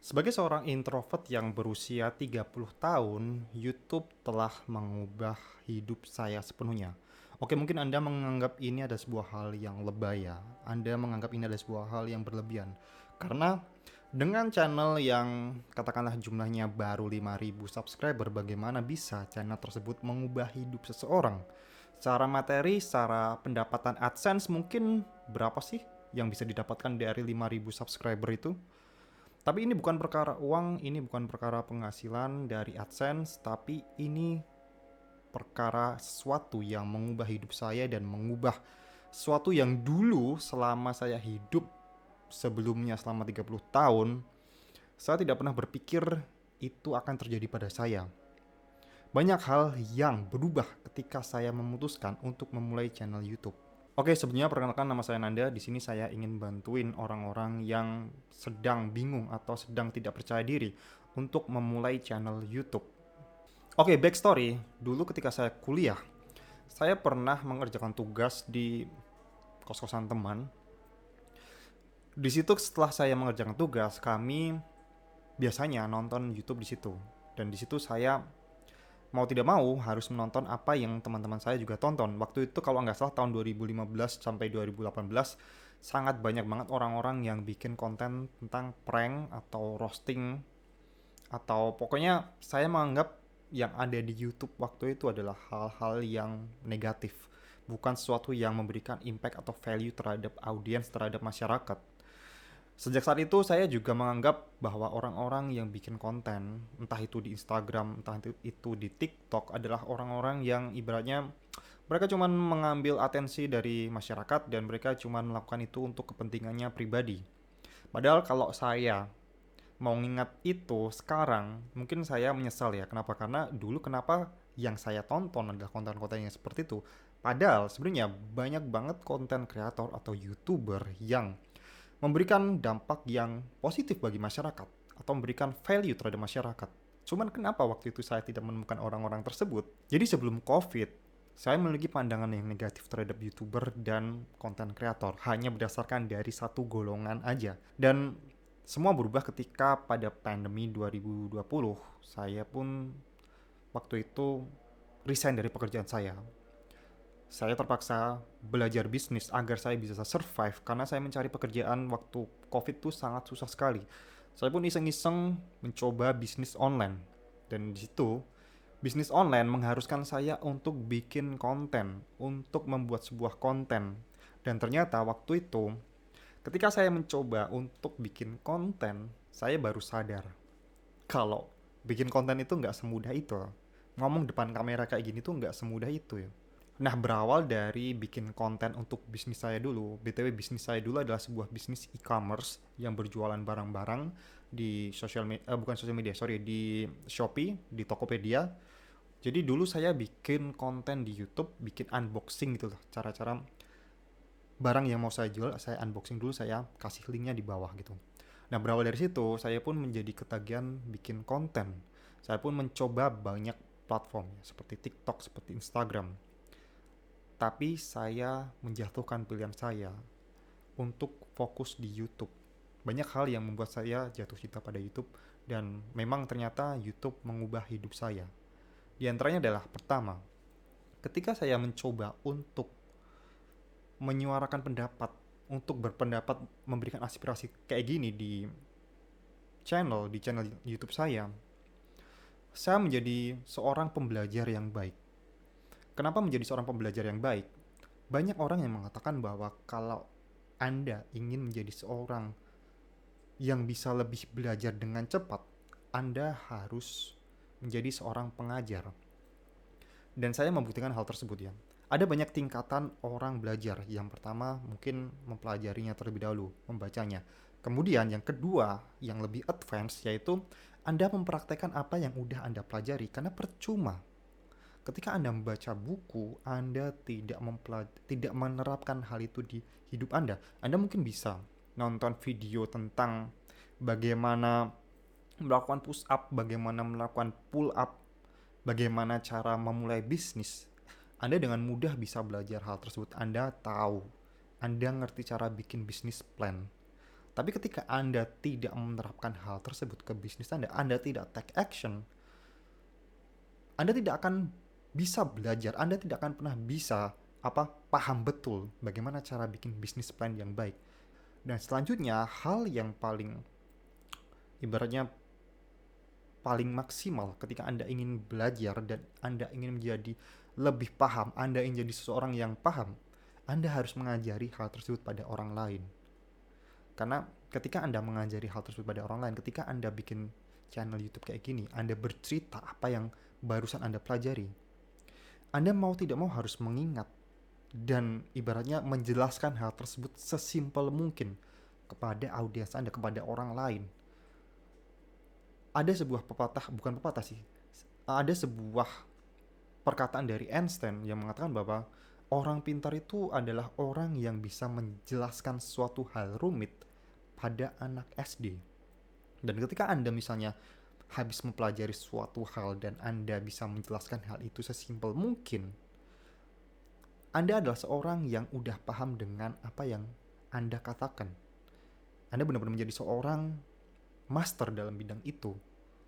Sebagai seorang introvert yang berusia 30 tahun, YouTube telah mengubah hidup saya sepenuhnya. Oke, mungkin Anda menganggap ini ada sebuah hal yang lebay ya. Anda menganggap ini ada sebuah hal yang berlebihan. Karena dengan channel yang katakanlah jumlahnya baru 5.000 subscriber, bagaimana bisa channel tersebut mengubah hidup seseorang? Secara materi, secara pendapatan AdSense mungkin berapa sih yang bisa didapatkan dari 5.000 subscriber itu? Tapi ini bukan perkara uang, ini bukan perkara penghasilan dari AdSense, tapi ini perkara sesuatu yang mengubah hidup saya dan mengubah sesuatu yang dulu selama saya hidup sebelumnya selama 30 tahun, saya tidak pernah berpikir itu akan terjadi pada saya. Banyak hal yang berubah ketika saya memutuskan untuk memulai channel YouTube. Oke, sebelumnya perkenalkan nama saya Nanda. Di sini saya ingin bantuin orang-orang yang sedang bingung atau sedang tidak percaya diri untuk memulai channel YouTube. Oke, backstory. Dulu ketika saya kuliah, saya pernah mengerjakan tugas di kos-kosan teman. Di situ setelah saya mengerjakan tugas, kami biasanya nonton YouTube di situ. Dan di situ saya mau tidak mau harus menonton apa yang teman-teman saya juga tonton. Waktu itu kalau nggak salah tahun 2015 sampai 2018 sangat banyak banget orang-orang yang bikin konten tentang prank atau roasting, atau pokoknya saya menganggap yang ada di YouTube waktu itu adalah hal-hal yang negatif, bukan sesuatu yang memberikan impact atau value terhadap audiens, terhadap masyarakat. Sejak saat itu saya juga menganggap bahwa orang-orang yang bikin konten, entah itu di Instagram, entah itu di TikTok, adalah orang-orang yang ibaratnya mereka cuma mengambil atensi dari masyarakat dan mereka cuma melakukan itu untuk kepentingannya pribadi. Padahal kalau saya mau ngingat itu sekarang, mungkin saya menyesal ya. Kenapa? Karena dulu kenapa yang saya tonton adalah konten-konten yang seperti itu. Padahal sebenarnya banyak banget konten kreator atau YouTuber yang memberikan dampak yang positif bagi masyarakat atau memberikan value terhadap masyarakat. Cuman kenapa waktu itu saya tidak menemukan orang-orang tersebut? Jadi sebelum COVID, saya memiliki pandangan yang negatif terhadap YouTuber dan konten kreator hanya berdasarkan dari satu golongan aja. Dan semua berubah ketika pada pandemi 2020, saya pun waktu itu resign dari pekerjaan saya terpaksa belajar bisnis agar saya bisa survive karena saya mencari pekerjaan waktu COVID itu sangat susah sekali. Saya pun iseng-iseng mencoba bisnis online. Dan di situ, bisnis online mengharuskan saya untuk bikin konten, untuk membuat sebuah konten. Dan ternyata waktu itu, ketika saya mencoba untuk bikin konten, saya baru sadar kalau bikin konten itu nggak semudah itu. Ngomong depan kamera kayak gini tuh nggak semudah itu ya. Nah, berawal dari bikin konten untuk bisnis saya dulu. BTW bisnis saya dulu adalah sebuah bisnis e-commerce yang berjualan barang-barang di bukan sosial media, sorry, di Shopee, di Tokopedia. Jadi dulu saya bikin konten di YouTube, bikin unboxing gitu loh. Cara-cara barang yang mau saya jual, saya unboxing dulu, saya kasih linknya di bawah gitu. Nah, berawal dari situ, saya pun menjadi ketagihan bikin konten. Saya pun mencoba banyak platform seperti TikTok, seperti Instagram. Tapi saya menjatuhkan pilihan saya untuk fokus di YouTube. Banyak hal yang membuat saya jatuh cinta pada YouTube dan memang ternyata YouTube mengubah hidup saya. Di antaranya adalah pertama, ketika saya mencoba untuk menyuarakan pendapat, untuk berpendapat, memberikan aspirasi kayak gini di channel YouTube saya menjadi seorang pembelajar yang baik. Kenapa menjadi seorang pembelajar yang baik? Banyak orang yang mengatakan bahwa kalau Anda ingin menjadi seorang yang bisa lebih belajar dengan cepat, Anda harus menjadi seorang pengajar. Dan saya membuktikan hal tersebut ya. Ada banyak tingkatan orang belajar. Yang pertama mungkin mempelajarinya terlebih dahulu, membacanya. Kemudian yang kedua, yang lebih advance, yaitu Anda mempraktekkan apa yang udah Anda pelajari. Karena percuma ketika Anda membaca buku, Anda tidak menerapkan hal itu di hidup Anda. Anda mungkin bisa nonton video tentang bagaimana melakukan push up, bagaimana melakukan pull up, bagaimana cara memulai bisnis. Anda dengan mudah bisa belajar hal tersebut. Anda tahu, Anda ngerti cara bikin bisnis plan. Tapi ketika Anda tidak menerapkan hal tersebut ke bisnis Anda tidak take action, Anda tidak akan bisa belajar, Anda tidak akan pernah bisa paham betul bagaimana cara bikin bisnis plan yang baik. Dan selanjutnya, hal yang paling ibaratnya paling maksimal ketika Anda ingin belajar dan Anda ingin menjadi lebih paham, Anda ingin jadi seseorang yang paham, Anda harus mengajari hal tersebut pada orang lain. Karena ketika Anda mengajari hal tersebut pada orang lain, ketika Anda bikin channel YouTube kayak gini, Anda bercerita apa yang barusan Anda pelajari, Anda mau tidak mau harus mengingat dan ibaratnya menjelaskan hal tersebut sesimpel mungkin kepada audiens Anda, kepada orang lain. Ada sebuah ada sebuah perkataan dari Einstein yang mengatakan bahwa orang pintar itu adalah orang yang bisa menjelaskan suatu hal rumit pada anak SD. Dan ketika Anda misalnya habis mempelajari suatu hal dan Anda bisa menjelaskan hal itu sesimpel mungkin, Anda adalah seorang yang udah paham dengan apa yang Anda katakan. Anda benar-benar menjadi seorang master dalam bidang itu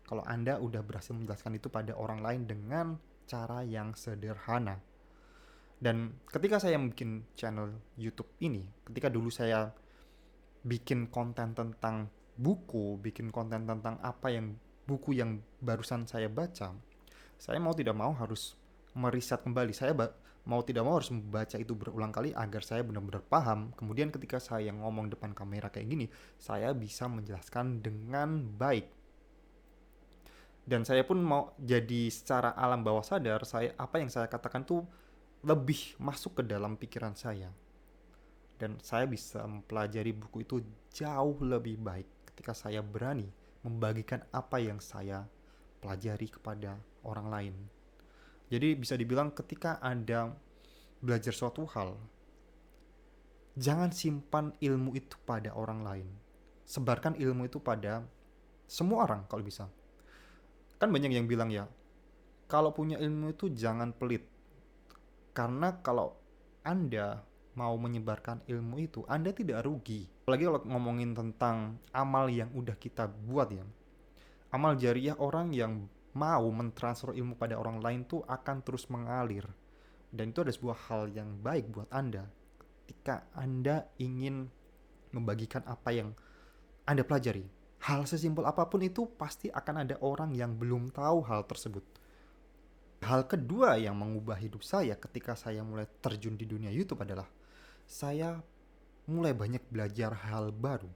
kalau Anda udah berhasil menjelaskan itu pada orang lain dengan cara yang sederhana. Dan ketika saya bikin channel YouTube ini, ketika dulu saya bikin konten tentang buku, bikin konten tentang buku yang barusan saya baca, saya mau tidak mau harus meriset kembali. Saya mau tidak mau harus membaca itu berulang kali agar saya benar-benar paham. Kemudian ketika saya ngomong depan kamera kayak gini, saya bisa menjelaskan dengan baik. Dan saya pun mau jadi secara alam bawah sadar, apa yang saya katakan tuh lebih masuk ke dalam pikiran saya. Dan saya bisa mempelajari buku itu jauh lebih baik ketika saya berani membagikan apa yang saya pelajari kepada orang lain. Jadi bisa dibilang ketika Anda belajar suatu hal, jangan simpan ilmu itu pada orang lain. Sebarkan ilmu itu pada semua orang kalau bisa. Kan banyak yang bilang ya, kalau punya ilmu itu jangan pelit. Karena kalau Anda mau menyebarkan ilmu itu, Anda tidak rugi. Apalagi kalau ngomongin tentang amal yang udah kita buat ya. Amal jariah, orang yang mau mentransfer ilmu pada orang lain tuh akan terus mengalir. Dan itu ada sebuah hal yang baik buat Anda ketika Anda ingin membagikan apa yang Anda pelajari. Hal sesimpel apapun itu pasti akan ada orang yang belum tahu hal tersebut. Hal kedua yang mengubah hidup saya ketika saya mulai terjun di dunia YouTube adalah saya mulai banyak belajar hal baru.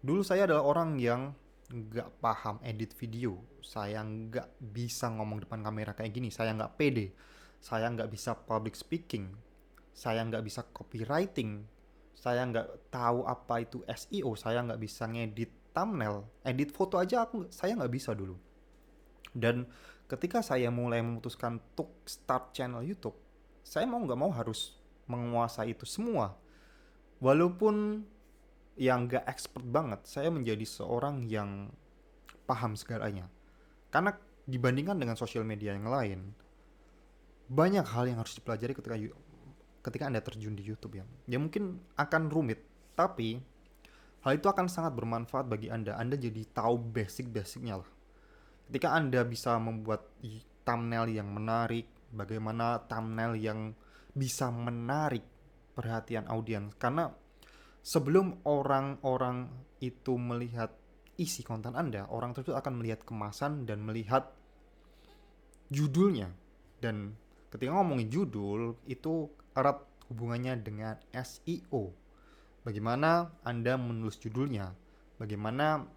Dulu saya adalah orang yang nggak paham edit video, saya nggak bisa ngomong depan kamera kayak gini, saya nggak pede, saya nggak bisa public speaking, saya nggak bisa copywriting, saya nggak tahu apa itu SEO, saya nggak bisa ngedit thumbnail, edit foto aja saya nggak bisa dulu. Dan ketika saya mulai memutuskan untuk start channel YouTube, saya mau nggak mau harus menguasai itu semua. Walaupun yang nggak expert banget, saya menjadi seorang yang paham segalanya. Karena dibandingkan dengan sosial media yang lain, banyak hal yang harus dipelajari ketika Anda terjun di YouTube ya. Ya mungkin akan rumit, tapi hal itu akan sangat bermanfaat bagi Anda. Anda jadi tahu basic-basicnya lah. Ketika Anda bisa membuat thumbnail yang menarik, bagaimana thumbnail yang bisa menarik perhatian audiens. Karena sebelum orang-orang itu melihat isi konten Anda, orang tersebut akan melihat kemasan dan melihat judulnya. Dan ketika ngomongin judul, itu erat hubungannya dengan SEO. Bagaimana Anda menulis judulnya, bagaimana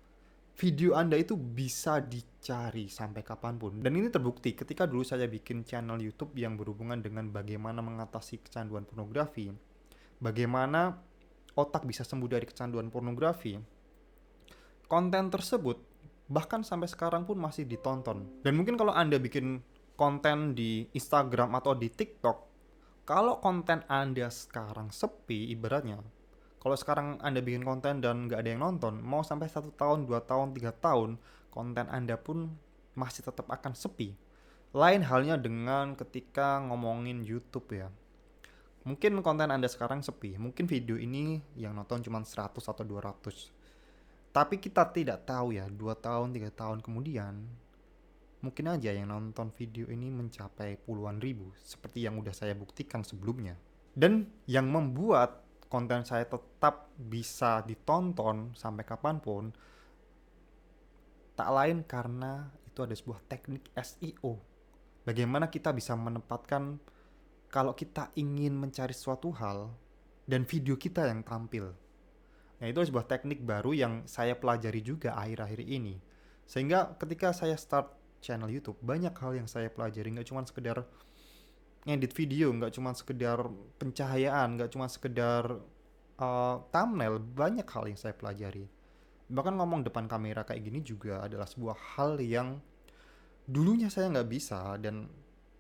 video Anda itu bisa dicari sampai kapanpun. Dan ini terbukti ketika dulu saya bikin channel YouTube yang berhubungan dengan bagaimana mengatasi kecanduan pornografi, bagaimana otak bisa sembuh dari kecanduan pornografi. Konten tersebut bahkan sampai sekarang pun masih ditonton. Dan mungkin kalau Anda bikin konten di Instagram atau di TikTok, kalau konten Anda sekarang sepi ibaratnya, kalau sekarang Anda bikin konten dan nggak ada yang nonton, mau sampai 1 tahun, 2 tahun, 3 tahun, konten Anda pun masih tetap akan sepi. Lain halnya dengan ketika ngomongin YouTube ya. Mungkin konten Anda sekarang sepi, mungkin video ini yang nonton cuma 100 atau 200. Tapi kita tidak tahu ya, 2 tahun, 3 tahun kemudian, mungkin aja yang nonton video ini mencapai puluhan ribu, seperti yang udah saya buktikan sebelumnya. Dan yang membuat konten saya tetap bisa ditonton sampai kapanpun, tak lain karena itu ada sebuah teknik SEO. Bagaimana kita bisa menempatkan kalau kita ingin mencari suatu hal dan video kita yang tampil. Nah, itu sebuah teknik baru yang saya pelajari juga akhir-akhir ini. Sehingga ketika saya start channel YouTube, banyak hal yang saya pelajari, nggak cuma sekedar ngedit video, nggak cuma sekedar pencahayaan, nggak cuma sekedar thumbnail, banyak hal yang saya pelajari. Bahkan ngomong depan kamera kayak gini juga adalah sebuah hal yang dulunya saya nggak bisa, dan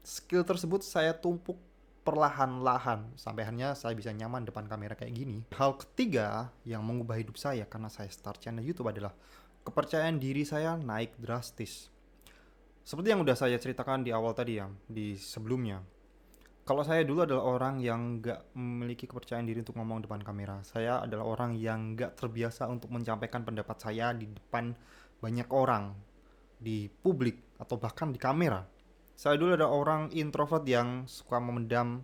skill tersebut saya tumpuk perlahan-lahan sampai akhirnya saya bisa nyaman depan kamera kayak gini. Hal ketiga yang mengubah hidup saya karena saya start channel YouTube adalah kepercayaan diri saya naik drastis. Seperti yang udah saya ceritakan di awal tadi ya, di sebelumnya. Kalau saya dulu adalah orang yang nggak memiliki kepercayaan diri untuk ngomong depan kamera. Saya adalah orang yang nggak terbiasa untuk menyampaikan pendapat saya di depan banyak orang, di publik, atau bahkan di kamera. Saya dulu adalah orang introvert yang suka memendam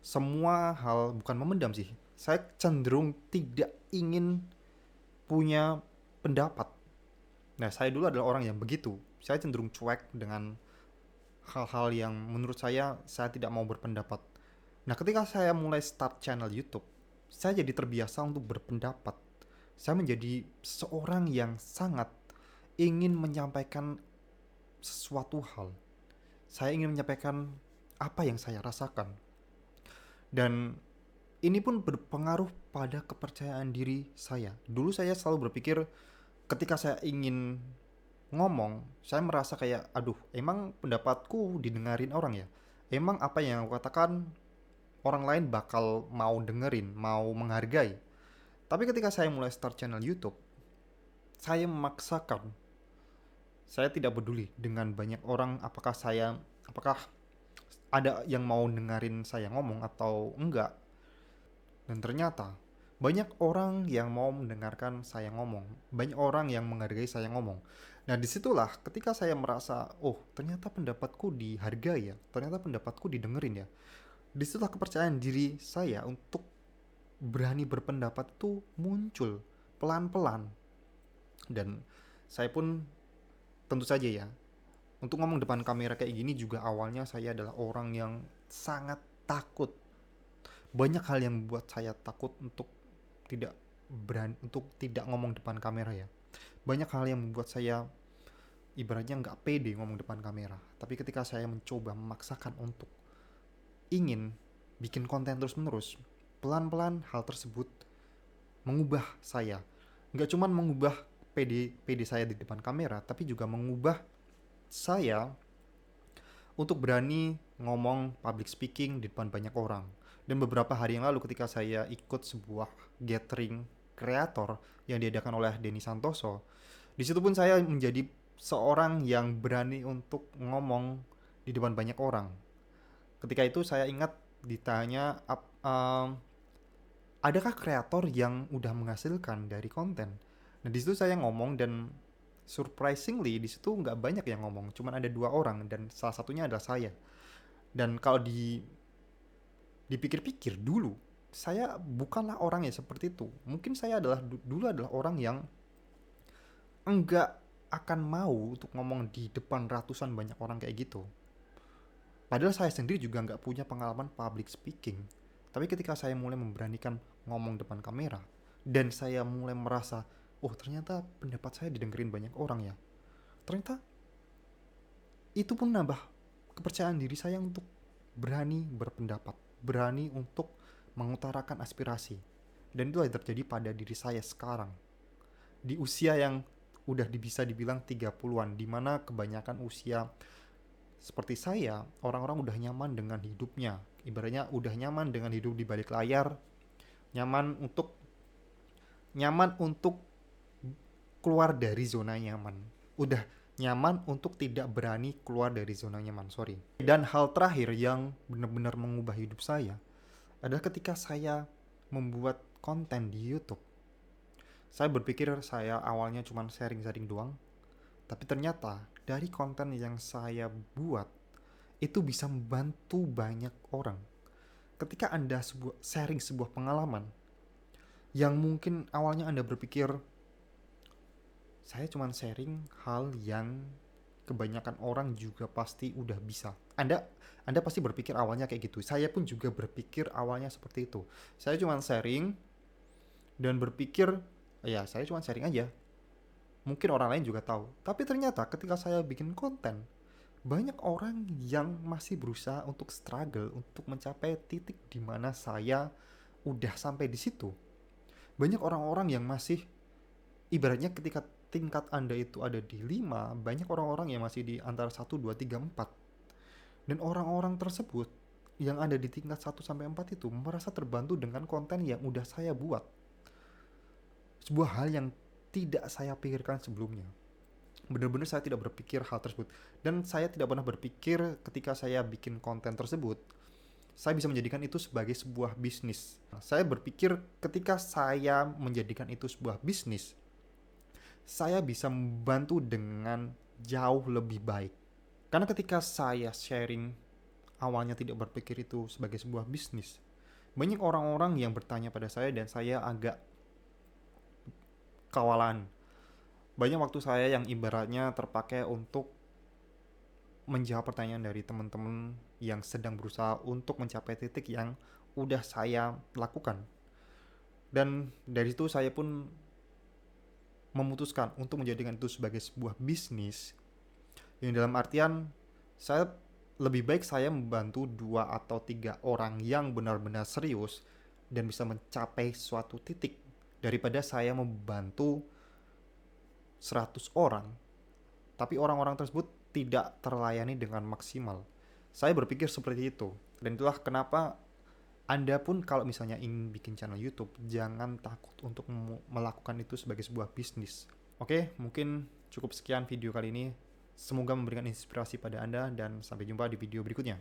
semua hal, bukan memendam sih. Saya cenderung tidak ingin punya pendapat. Nah, saya dulu adalah orang yang begitu. Saya cenderung cuek dengan hal-hal yang menurut saya tidak mau berpendapat. Nah, ketika saya mulai start channel YouTube, saya jadi terbiasa untuk berpendapat. Saya menjadi seorang yang sangat ingin menyampaikan sesuatu hal. Saya ingin menyampaikan apa yang saya rasakan. Dan ini pun berpengaruh pada kepercayaan diri saya. Dulu saya selalu berpikir ketika saya ingin ngomong, saya merasa kayak, aduh, emang pendapatku didengarin orang ya? Emang apa yang aku katakan orang lain bakal mau dengerin, mau menghargai? Tapi ketika saya mulai start channel YouTube, saya memaksakan. Saya tidak peduli dengan banyak orang, apakah ada yang mau dengerin saya ngomong atau enggak. Dan ternyata banyak orang yang mau mendengarkan saya ngomong, banyak orang yang menghargai saya ngomong. Nah, disitulah ketika saya merasa, oh, ternyata pendapatku dihargai ya, ternyata pendapatku didengerin ya. Disitulah kepercayaan diri saya untuk berani berpendapat itu muncul pelan-pelan. Dan saya pun tentu saja ya, untuk ngomong depan kamera kayak gini juga awalnya saya adalah orang yang sangat takut. Banyak hal yang membuat saya takut untuk tidak berani, untuk tidak ngomong depan kamera ya. Banyak hal yang membuat saya ibaratnya nggak pede ngomong depan kamera. Tapi ketika saya mencoba memaksakan untuk ingin bikin konten terus-menerus, pelan-pelan hal tersebut mengubah saya. Nggak cuma mengubah pede saya di depan kamera, tapi juga mengubah saya untuk berani ngomong public speaking di depan banyak orang. Dan beberapa hari yang lalu ketika saya ikut sebuah gathering kreator yang diadakan oleh Denny Santoso, di situ pun saya menjadi seorang yang berani untuk ngomong di depan banyak orang. Ketika itu saya ingat ditanya, adakah kreator yang udah menghasilkan dari konten? Nah, di situ saya ngomong dan surprisingly di situ nggak banyak yang ngomong, cuman ada 2 orang dan salah satunya adalah saya. Dan kalau dipikir-pikir dulu, saya bukanlah orang yang seperti itu. Mungkin saya dulu adalah orang yang enggak akan mau untuk ngomong di depan ratusan banyak orang kayak gitu. Padahal saya sendiri juga nggak punya pengalaman public speaking. Tapi ketika saya mulai memberanikan ngomong depan kamera, dan saya mulai merasa, oh, ternyata pendapat saya didengerin banyak orang ya. Ternyata itu pun nambah kepercayaan diri saya untuk berani berpendapat, berani untuk mengutarakan aspirasi. Dan itu yang terjadi pada diri saya sekarang. Di usia yang udah bisa dibilang 30-an, dimana kebanyakan usia seperti saya, orang-orang udah nyaman dengan hidupnya. Ibaratnya udah nyaman dengan hidup di balik layar, nyaman untuk keluar dari zona nyaman. Udah nyaman untuk tidak berani keluar dari zona nyaman, sorry. Dan hal terakhir yang benar-benar mengubah hidup saya adalah ketika saya membuat konten di YouTube. Saya berpikir saya awalnya cuma sharing-sharing doang, tapi ternyata dari konten yang saya buat itu bisa membantu banyak orang. Ketika Anda sharing sebuah pengalaman yang mungkin awalnya Anda berpikir saya cuma sharing hal yang kebanyakan orang juga pasti udah bisa. Anda pasti berpikir awalnya kayak gitu. Saya pun juga berpikir awalnya seperti itu. Saya cuma sharing dan berpikir, ya saya cuma sharing aja. Mungkin orang lain juga tahu. Tapi ternyata ketika saya bikin konten, banyak orang yang masih berusaha untuk struggle untuk mencapai titik di mana saya udah sampai di situ. Banyak orang-orang yang masih, ibaratnya ketika tingkat Anda itu ada di 5, banyak orang-orang yang masih di antara 1, 2, 3, 4. Dan orang-orang tersebut yang ada di tingkat 1 sampai 4 itu merasa terbantu dengan konten yang udah saya buat. Sebuah hal yang tidak saya pikirkan sebelumnya. Benar-benar saya tidak berpikir hal tersebut. Dan saya tidak pernah berpikir ketika saya bikin konten tersebut, saya bisa menjadikan itu sebagai sebuah bisnis. Saya berpikir ketika saya menjadikan itu sebuah bisnis, saya bisa membantu dengan jauh lebih baik. Karena ketika saya sharing, awalnya tidak berpikir itu sebagai sebuah bisnis, banyak orang-orang yang bertanya pada saya dan saya agak kawalan. Banyak waktu saya yang ibaratnya terpakai untuk menjawab pertanyaan dari teman-teman yang sedang berusaha untuk mencapai titik yang udah saya lakukan. Dan dari situ saya pun memutuskan untuk menjadikan itu sebagai sebuah bisnis, yang dalam artian saya lebih baik saya membantu 2 atau 3 orang yang benar-benar serius dan bisa mencapai suatu titik daripada saya membantu 100 orang tapi orang-orang tersebut tidak terlayani dengan maksimal. Saya berpikir seperti itu. Dan itulah kenapa Anda pun kalau misalnya ingin bikin channel YouTube, jangan takut untuk melakukan itu sebagai sebuah bisnis. Oke, mungkin cukup sekian video kali ini. Semoga memberikan inspirasi pada Anda dan sampai jumpa di video berikutnya.